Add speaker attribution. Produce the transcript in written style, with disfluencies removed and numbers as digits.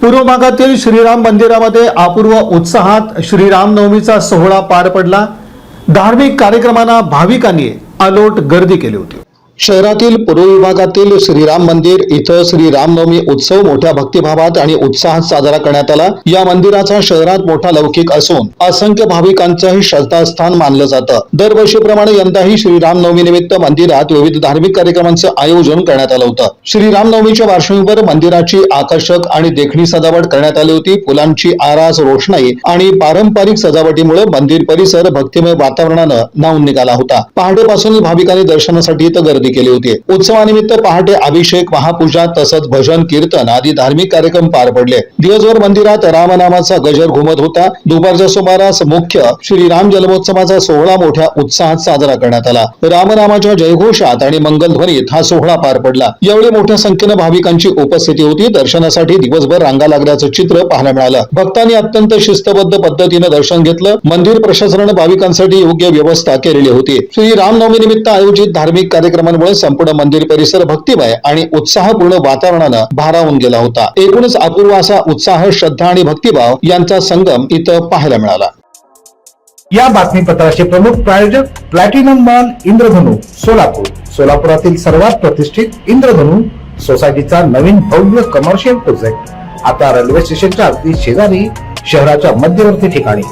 Speaker 1: पूर्व भागातील श्रीराम मंदिरामध्ये अपूर्व उत्साहात श्रीरामनवमीचा सोहळा पार पडला। धार्मिक कार्यक्रमांना भाविकांनी अलोट गर्दी केली होती। शहरातील पूर्व विभागातील श्रीराम मंदिर इथं श्रीरामनवमी उत्सव मोठ्या भक्तिभावात आणि उत्साहात साजरा करण्यात आला। या मंदिराचा शहरात मोठा लौकिक असून असंख्य भाविकांचंही श्रद्धास्थान मानलं जातं। दरवर्षीप्रमाणे यंदाही श्रीरामनवमी निमित्त मंदिरात विविध धार्मिक कार्यक्रमांचं आयोजन करण्यात आलं होतं। श्रीरामनवमीच्या पार्श्वभूमीवर मंदिराची आकर्षक आणि देखणी सजावट करण्यात आली होती। फुलांची आरास, रोषणाई आणि पारंपरिक सजावटीमुळे मंदिर परिसर भक्तिमय वातावरणानं न्हाऊन निघाला होता। पहाटेपासून भाविकांनी दर्शनासाठी इथं गर्दी केली होती। उत्सवानिमित्त पहाटे अभिषेक, महापूजा तसंच भजन, कीर्तन आदी धार्मिक कार्यक्रम पार पडले। दिवसभर मंदिरात रामनामाचा गजर घुमत होता। दुपारच्या सुमारास मुख्य श्रीराम जन्मोत्सवाचा सोहळा मोठ्या उत्साहात साजरा करण्यात आला। रामनामाच्या जयघोषात आणि मंगलध्वनीत हा सोहळा पार पडला। यावेळी मोठ्या संख्येने भाविकांची उपस्थिती होती। दर्शनासाठी दिवसभर रांगा लागल्याचं चित्र पाहायला मिळालं। भक्तांनी अत्यंत शिस्तबद्ध पद्धतीने दर्शन घेतलं। मंदिर प्रशासनाने भाविकांसाठी योग्य व्यवस्था केलेली होती। श्रीरामनवमी निमित्त आयोजित धार्मिक कार्यक्रमांमुळे संपूर्ण मंदिर परिसर भक्तिमय आणि उत्साहपूर्ण वातावरणानं भारावून गेला होता। एकूणच अपूर्व असा उत्साह, श्रद्धा आणि भक्तिभाव यांचा संगम इथं पाहायला मिळाला।
Speaker 2: या बातमीपत्राचे प्रमुख प्रायोजक प्लॅटिनम मॉल इंद्रधनु सोलापूर। सोलापुरातील सर्वात प्रतिष्ठित इंद्रधनु सोसायटीचा नवीन भव्य कमर्शियल प्रोजेक्ट आता रेल्वे स्टेशनच्या अगदी शेजारी शहराच्या मध्यवर्ती ठिकाणी।